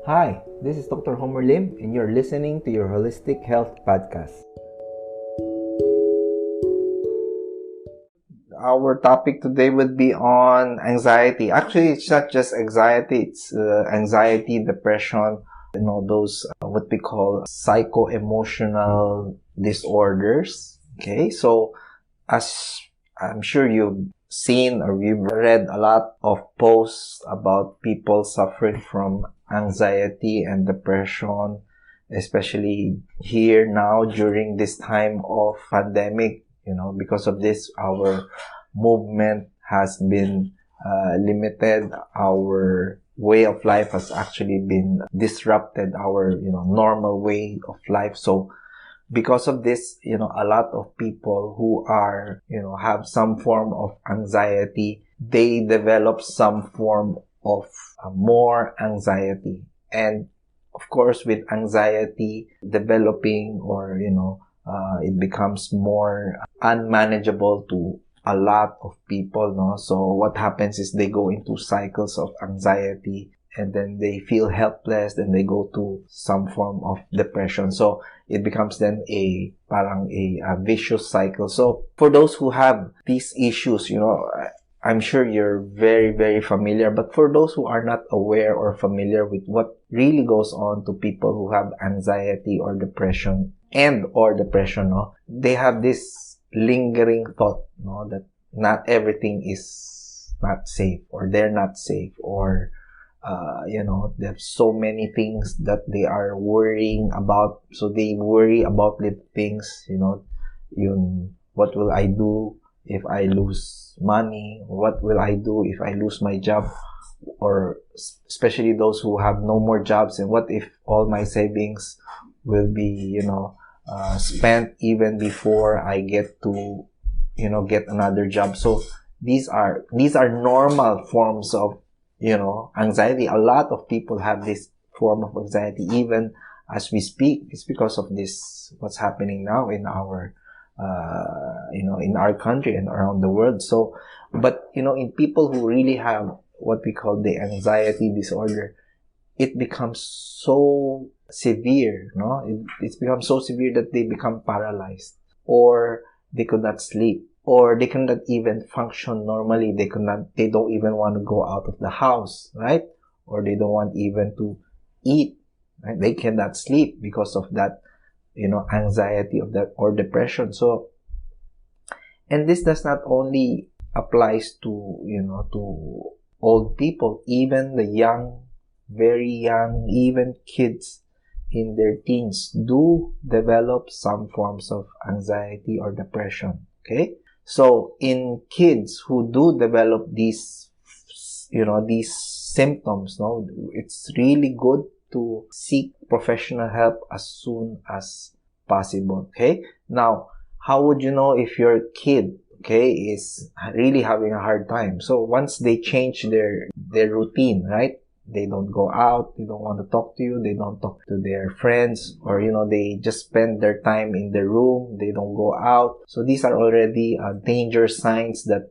Hi, this is Dr. Homer Lim, and you're listening to your Holistic Health podcast. Our topic today would be on anxiety. Actually, it's not just anxiety, it's anxiety, depression, those what we call psycho-emotional disorders. Okay, so as I'm sure you've seen or you've read a lot of posts about people suffering from anxiety and depression, especially here now during this time of pandemic. Because of this, our movement has been limited. Our way of life has actually been disrupted, our normal way of life. So because of this, a lot of people who are, have some form of anxiety, they develop some form of more anxiety. And of course, with anxiety developing or, it becomes more unmanageable to a lot of people, no? So what happens is they go into cycles of anxiety and then they feel helpless, then they go to some form of depression. So it becomes then parang a vicious cycle. So for those who have these issues, I'm sure you're very, very familiar. But for those who are not aware or familiar with what really goes on to people who have anxiety or depression no, they have this lingering thought, no, that not everything is not safe or they're not safe or they have so many things that they are worrying about. So they worry about little things, what will I do if I lose money? What will I do if I lose my job? Or especially those who have no more jobs, and what if all my savings will be, spent even before I get to, get another job. So these are normal forms of anxiety. A lot of people have this form of anxiety even as we speak. It's because of this, what's happening now in our, in our country and around the world. So, but, in people who really have what we call the anxiety disorder, it becomes so severe, no? It becomes so severe that they become paralyzed, or they could not sleep, or they cannot even function normally. They don't even want to go out of the house, right? Or they don't want even to eat, right? They cannot sleep because of that, anxiety of that or depression. So, and this does not only applies to, to old people, even the young, very young, even kids in their teens do develop some forms of anxiety or depression. Okay? So in kids who do develop these, these symptoms, no, it's really good to seek professional help as soon as possible. Okay? Now, how would you know if your kid, okay, is really having a hard time? So once they change their routine, right? They don't go out, they don't want to talk to you, they don't talk to their friends, or, they just spend their time in their room, they don't go out. So these are already danger signs that,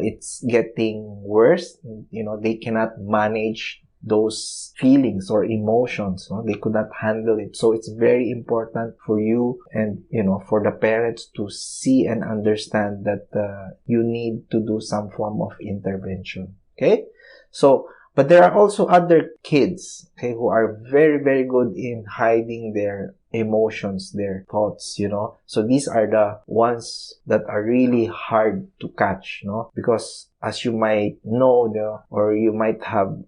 it's getting worse. They cannot manage those feelings or emotions, no? They could not handle it. So it's very important for you and, for the parents to see and understand that you need to do some form of intervention. Okay? So, but there are also other kids, okay, who are very, very good in hiding their emotions, their thoughts, So these are the ones that are really hard to catch, because as you might know, or you might have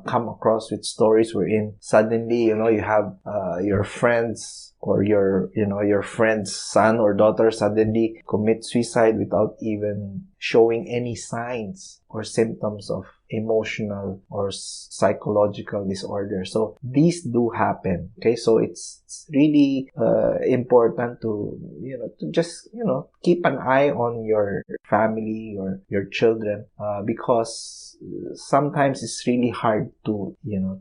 come across with stories wherein suddenly, you have your friends or your friend's son or daughter suddenly commit suicide without even showing any signs or symptoms of emotional or psychological disorder. So these do happen. Okay, so it's really important to to just keep an eye on your family or your children, because sometimes it's really hard to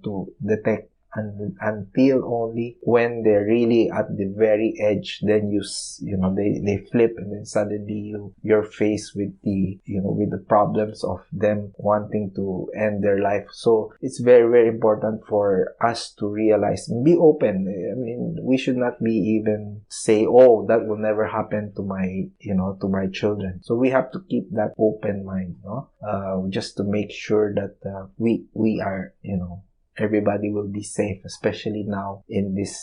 to detect until only when they're really at the very edge, then they flip, and then suddenly you're faced with with the problems of them wanting to end their life. So it's very, very important for us to realize, be open. I mean, we should not be even say, oh, that will never happen to my children. So we have to keep that open mind, just to make sure that we are, everybody will be safe, especially now in these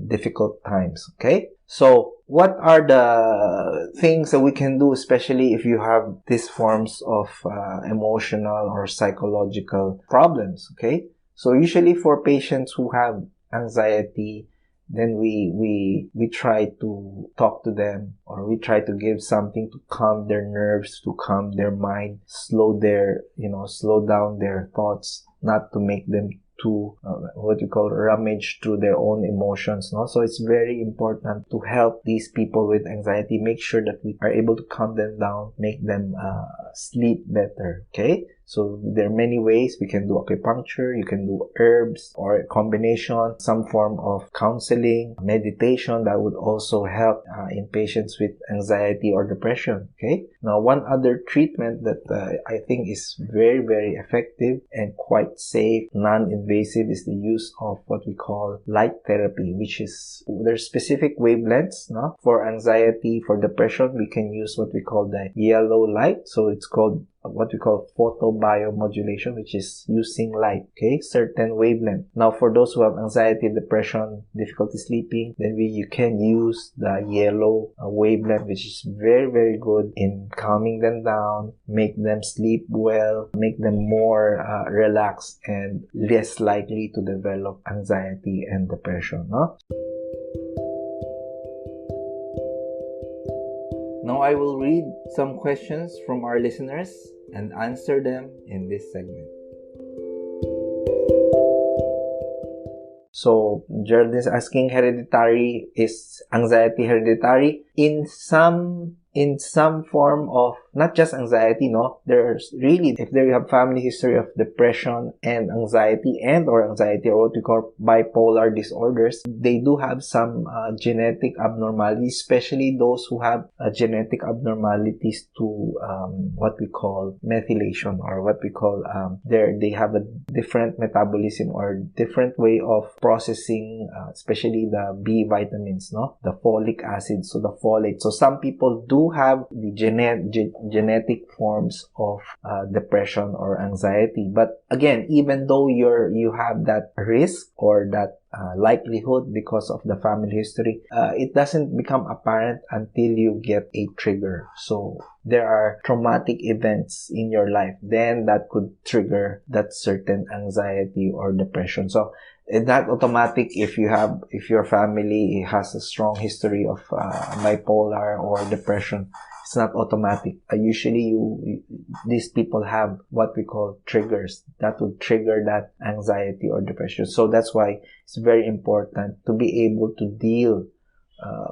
difficult times. Okay, so what are the things that we can do, especially if you have these forms of emotional or psychological problems? Okay, so usually for patients who have anxiety, then we try to talk to them, or we try to give something to calm their nerves, to calm their mind, slow down their thoughts, not to make them to what you call rummage through their own emotions. So it's very important to help these people with anxiety, make sure that we are able to calm them down, make them sleep better. Okay, so there are many ways. We can do acupuncture, you can do herbs, or a combination, some form of counseling, meditation that would also help in patients with anxiety or depression. Okay, now one other treatment that I think is very, very effective and quite safe, non-invasive, is the use of what we call light therapy, which is, there's specific wavelengths. For anxiety, for depression, we can use what we call the yellow light. So it's called what we call photobiomodulation, which is using light, okay, certain wavelength. Now, for those who have anxiety, depression, difficulty sleeping, then you can use the yellow wavelength, which is very, very good in calming them down, make them sleep well, make them more relaxed and less likely to develop anxiety and depression. Now I will read some questions from our listeners and answer them in this segment. So Gerald is asking, is anxiety hereditary? In some form of, not just anxiety, there's really, if they have family history of depression and anxiety, or what we call bipolar disorders, they do have some genetic abnormalities, especially those who have genetic abnormalities to what we call methylation, or what we call they have a different metabolism or different way of processing, especially the B vitamins, the folic acid, so the folate. So some people do have the genetic forms of depression or anxiety. But again, even though you have that risk or that likelihood because of the family history, it doesn't become apparent until you get a trigger. So there are traumatic events in your life then that could trigger that certain anxiety or depression. So it's not automatic if your family has a strong history of bipolar or depression. It's not automatic. Usually these people have what we call triggers that would trigger that anxiety or depression. So that's why it's very important to be able to deal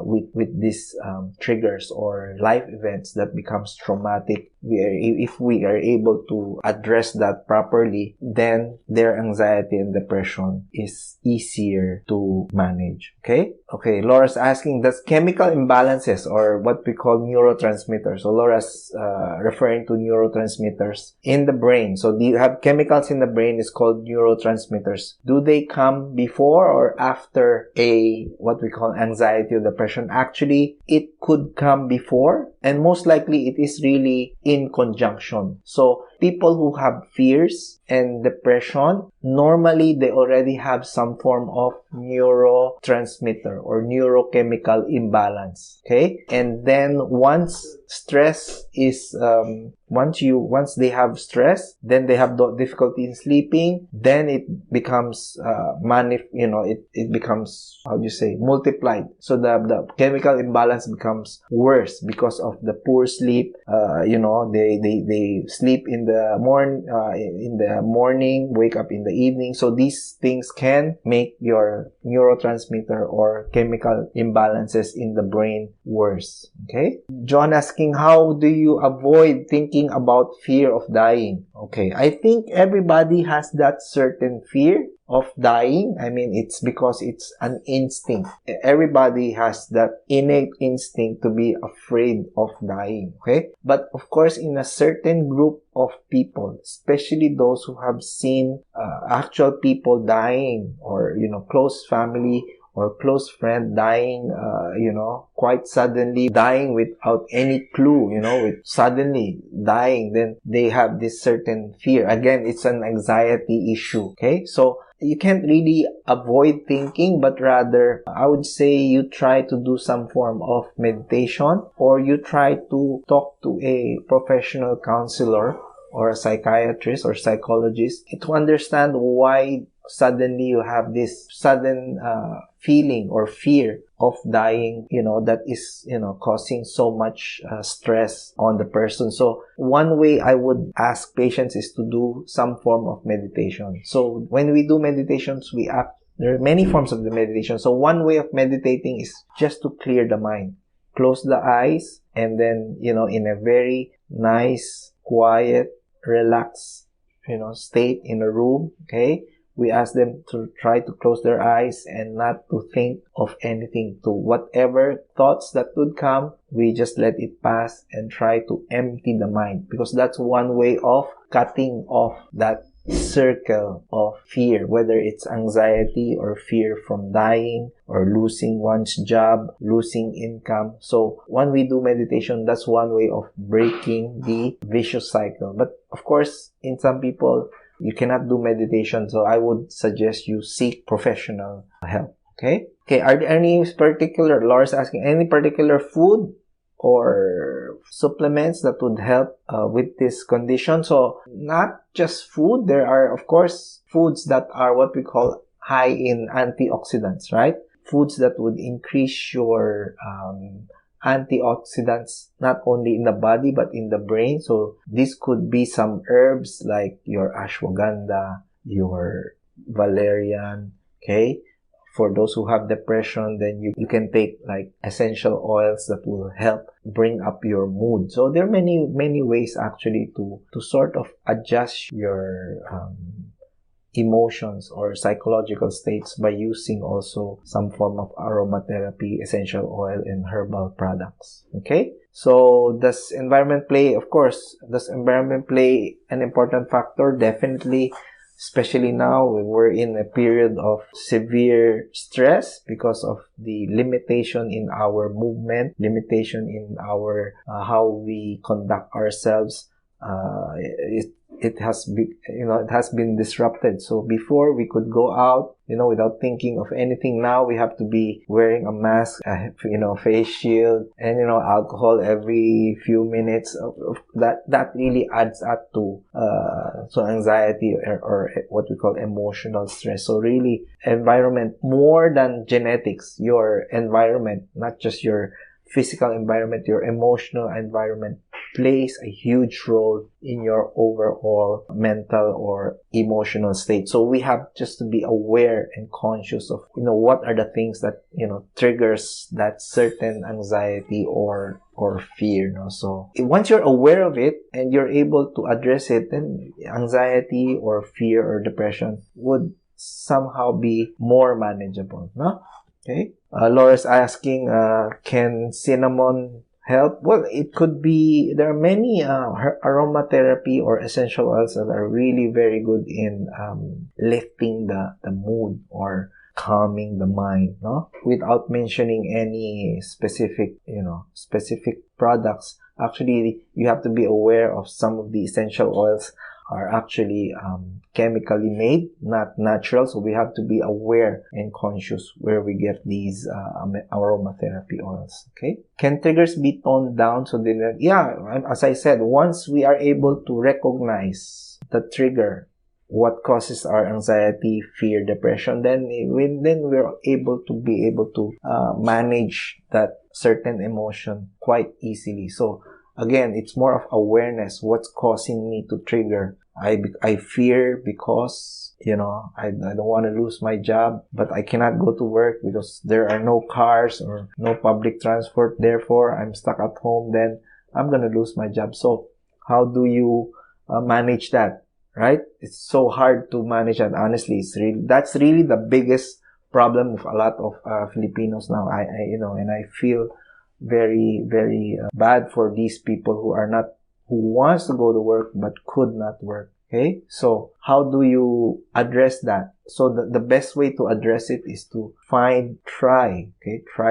with these triggers or life events that becomes traumatic. If we are able to address that properly, then their anxiety and depression is easier to manage. Okay, Laura's asking, does chemical imbalances or what we call neurotransmitters, so Laura's referring to neurotransmitters in the brain. So do you have chemicals in the brain is called neurotransmitters? Do they come before or after what we call anxiety or depression? Actually, it could come before, and most likely it is really in conjunction. So people who have fears and depression, normally they already have some form of neurotransmitter or neurochemical imbalance. Okay, and then once stress is once they have stress, then they have difficulty in sleeping, then it becomes it becomes, how do you say, multiplied. So the chemical imbalance becomes worse because of the poor sleep. They sleep in the morning, wake up in the evening. So these things can make your neurotransmitter or chemical imbalances in the brain worse. Okay, John asking, how do you avoid thinking about fear of dying? Okay, I think everybody has that certain fear of dying. I mean, it's because it's an instinct. Everybody has that innate instinct to be afraid of dying, okay? But of course, in a certain group of people, especially those who have seen actual people dying, or, close family or close friend dying, quite suddenly, dying without any clue, with suddenly dying, then they have this certain fear. Again, it's an anxiety issue, okay? So you can't really avoid thinking, but rather, I would say you try to do some form of meditation, or you try to talk to a professional counselor or a psychiatrist or psychologist to understand why suddenly you have this sudden feeling or fear of dying, that is, causing so much stress on the person. So one way I would ask patients is to do some form of meditation. So when we do meditations, there are many forms of the meditation. So one way of meditating is just to clear the mind. Close the eyes, and then, in a very nice, quiet, relaxed, state in a room, okay? We ask them to try to close their eyes and not to think of anything. To whatever thoughts that would come, we just let it pass and try to empty the mind, because that's one way of cutting off that circle of fear, whether it's anxiety or fear from dying or losing one's job, losing income. So when we do meditation, that's one way of breaking the vicious cycle. But of course, in some people, you cannot do meditation, so I would suggest you seek professional help. Okay? Okay, are there any particular, Laura's asking, any particular food or supplements that would help with this condition? So not just food, there are of course foods that are what we call high in antioxidants, right? Foods that would increase your antioxidants not only in the body but in the brain. So this could be some herbs like your ashwagandha, your valerian, okay? For those who have depression, then you can take like essential oils that will help bring up your mood. So there are many ways actually to sort of adjust your emotions or psychological states by using also some form of aromatherapy, essential oil, and herbal products. Okay? So does environment play? Of course, does environment play an important factor? Definitely. Especially now, we're in a period of severe stress because of the limitation in our movement, limitation in our how we conduct ourselves. It has been disrupted. So before we could go out, without thinking of anything. Now we have to be wearing a mask, face shield, and alcohol every few minutes. That really adds up to anxiety or what we call emotional stress. So really, environment, more than genetics, your environment, not just your physical environment, your emotional environment plays a huge role in your overall mental or emotional state. So we have just to be aware and conscious of, what are the things that, triggers that certain anxiety or fear. So once you're aware of it and you're able to address it, then anxiety or fear or depression would somehow be more manageable. No? Okay. Laura's asking, can cinnamon help? Well, it could be. There are many aromatherapy or essential oils that are really very good in lifting the mood or calming the mind, no? Without mentioning any specific products. Actually, you have to be aware of some of the essential oils are actually chemically made, not natural. So we have to be aware and conscious where we get these aromatherapy oils. Okay. Can triggers be toned down? So as I said, once we are able to recognize the trigger, what causes our anxiety, fear, depression, then we're able to manage that certain emotion quite easily. So again, it's more of awareness. What's causing me to trigger? I fear because, I don't want to lose my job, but I cannot go to work because there are no cars or no public transport. Therefore, I'm stuck at home. Then I'm going to lose my job. So how do you manage that, right? It's so hard to manage that. Honestly, that's really the biggest problem of a lot of Filipinos now. And I feel very, very bad for these people who wants to go to work but could not work. Okay, so how do you address that? So the best way to address it is to try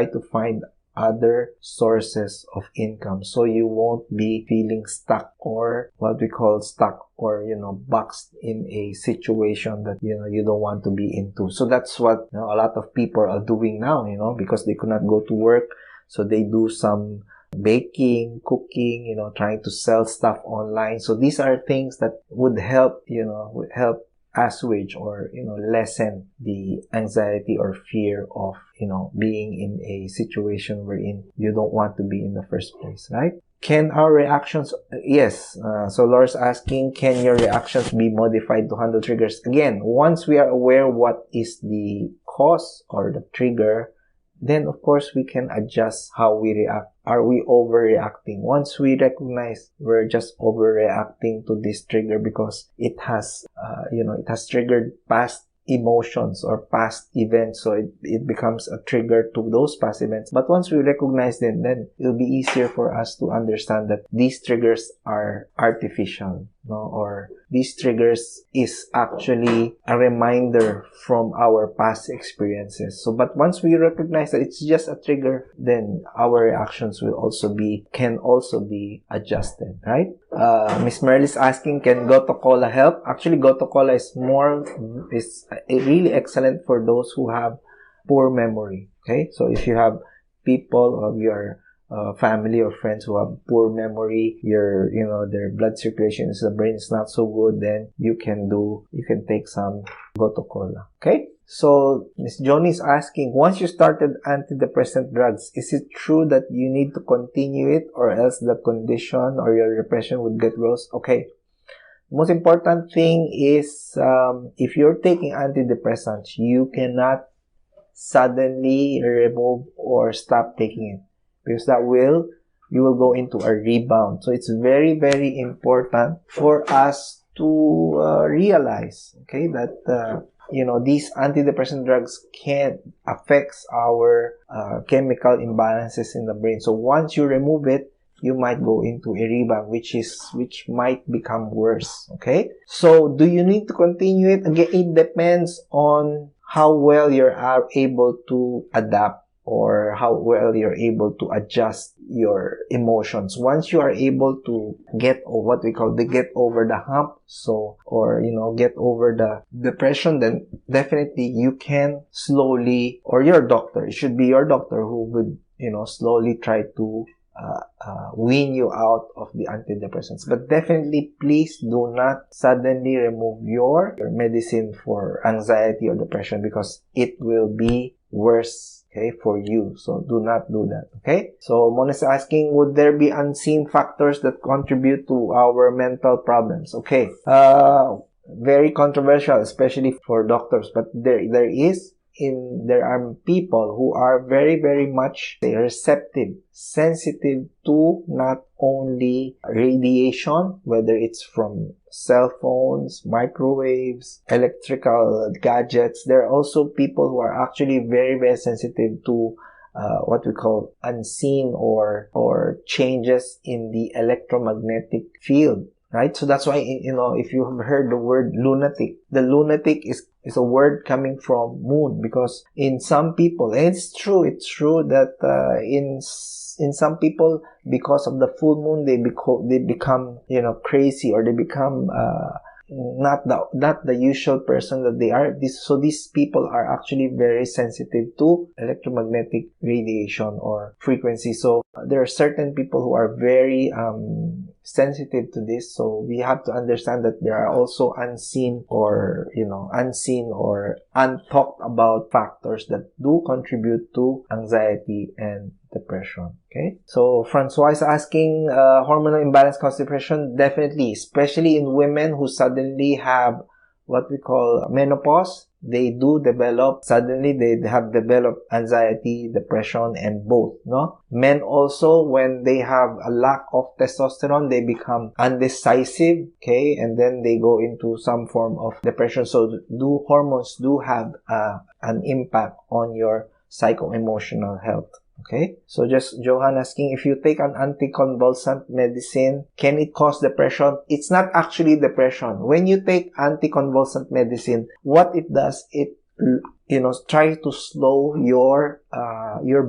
to find other sources of income, so you won't be feeling stuck, or what we call stuck, or boxed in a situation that you don't want to be into. So that's what a lot of people are doing now, because they could not go to work, so they do some baking, cooking, trying to sell stuff online. So these are things that would help assuage or lessen the anxiety or fear of being in a situation wherein you don't want to be in the first place, right? Can our reactions, yes, so Laura's asking, can your reactions be modified to handle triggers? Again, once we are aware what is the cause or the trigger, then of course we can adjust how we react. Are we overreacting? Once we recognize we're just overreacting to this trigger because it has triggered past emotions or past events, so it becomes a trigger to those past events. But once we recognize them, then it'll be easier for us to understand that these triggers are artificial, or these triggers is actually a reminder from our past experiences. So, but once we recognize that it's just a trigger, then our reactions can also be adjusted, right? Miss Merle is asking, can Goto Cola help? Actually, Goto Cola is really excellent for those who have poor memory. Okay, so if you have people of your family or friends who have poor memory, their blood circulation in the brain is not so good, then you can take some Goto Cola. Okay, so Miss Johnny is asking, once you started antidepressant drugs, is it true that you need to continue it, or else the condition or your depression would get worse? Okay, the most important thing is, if you're taking antidepressants, you cannot suddenly remove or stop taking it, because you will go into a rebound. So it's very, very important for us to realize, okay, that these antidepressant drugs can affect our chemical imbalances in the brain. So once you remove it, you might go into a rebound, which might become worse. Okay, so do you need to continue it? Again, it depends on how well you are able to adapt, or how well you're able to adjust your emotions. Once you are able to get what we call get over the hump, or get over the depression, then definitely you can slowly, or it should be your doctor who would slowly try to wean you out of the antidepressants. But definitely, please do not suddenly remove your medicine for anxiety or depression, because it will be worse, okay, for you. So do not do that. Okay, so Moni's asking, would there be unseen factors that contribute to our mental problems? Okay, very controversial, especially for doctors, but there are people who are very, very much receptive, sensitive to not only radiation, whether it's from cell phones, microwaves, electrical gadgets. There are also people who are actually very, very sensitive to what we call unseen or changes in the electromagnetic field. Right? So that's why, if you have heard the word lunatic, the lunatic is a word coming from moon, because in some people, and it's true that in some people, because of the full moon, they become crazy, or they become not the usual person that they are. So these people are actually very sensitive to electromagnetic radiation or frequency. So there are certain people who are very sensitive to this. So we have to understand that there are also unseen or untalked about factors that do contribute to anxiety and depression. Okay, so Francois is asking, hormonal imbalance causes depression? Definitely, especially in women who suddenly have what we call menopause. they do develop, suddenly they have developed anxiety, depression, and both, no? Men also, when they have a lack of testosterone, they become undecisive, okay? And then they go into some form of depression. So hormones do have an impact on your psycho-emotional health. Okay, so just Johan asking, if you take an anticonvulsant medicine, can it cause depression? It's not actually depression. When you take anticonvulsant medicine, what it does, it try to slow your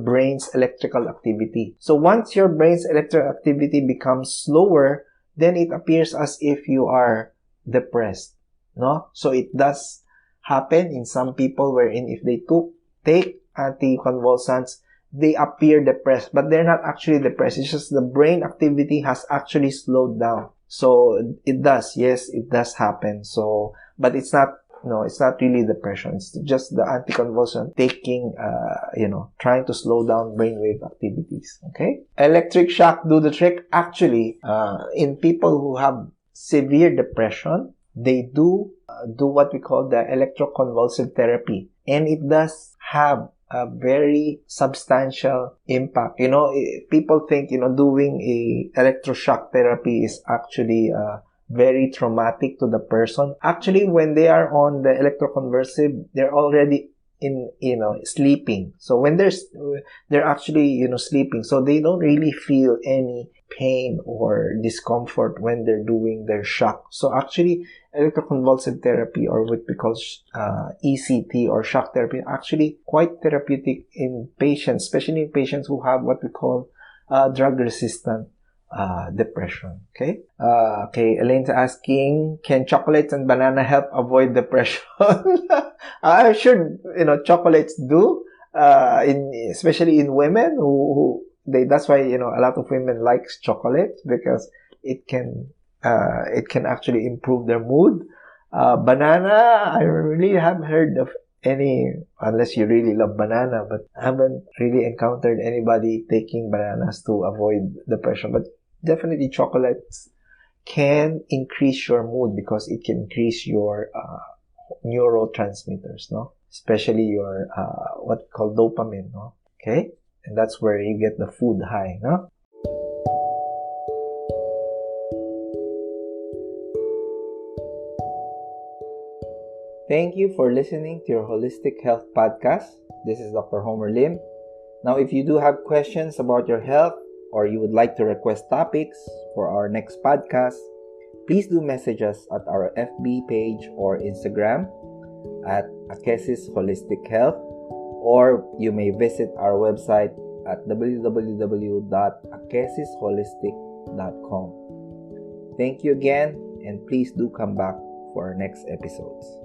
brain's electrical activity. So once your brain's electrical activity becomes slower, then it appears as if you are depressed. No, so it does happen in some people wherein if they take anticonvulsants, they appear depressed, but they're not actually depressed. It's just the brain activity has actually slowed down. So it does, yes, it does happen. So, but it's not really depression. It's just the anticonvulsant taking, trying to slow down brainwave activities. Okay? Electric shock do the trick. Actually, in people who have severe depression, they do what we call the electroconvulsive therapy. And it does have a very substantial impact. People think, doing a electroshock therapy is actually very traumatic to the person. Actually, when they are on the electroconvulsive, they're already sleeping. So when they're actually, sleeping. So they don't really feel any pain or discomfort when they're doing their shock. So actually, electroconvulsive therapy, or what we call ECT or shock therapy, actually quite therapeutic in patients, especially in patients who have what we call drug-resistant depression. Okay. Elaine's asking, can chocolates and banana help avoid depression? I'm sure chocolates do. Especially in women who that's why a lot of women like chocolate, because it can actually improve their mood. Banana, I really haven't heard of any, unless you really love banana, but I haven't really encountered anybody taking bananas to avoid depression. But definitely chocolates can increase your mood because it can increase your neurotransmitters, no? Especially your what we call dopamine, no? Okay? And that's where you get the food high, no? Thank you for listening to your Holistic Health Podcast. This is Dr. Homer Lim. Now, if you do have questions about your health, or you would like to request topics for our next podcast, please do message us at our FB page or Instagram at Akesis Holistic Health, or you may visit our website at www.akesisholistic.com. Thank you again, and please do come back for our next episodes.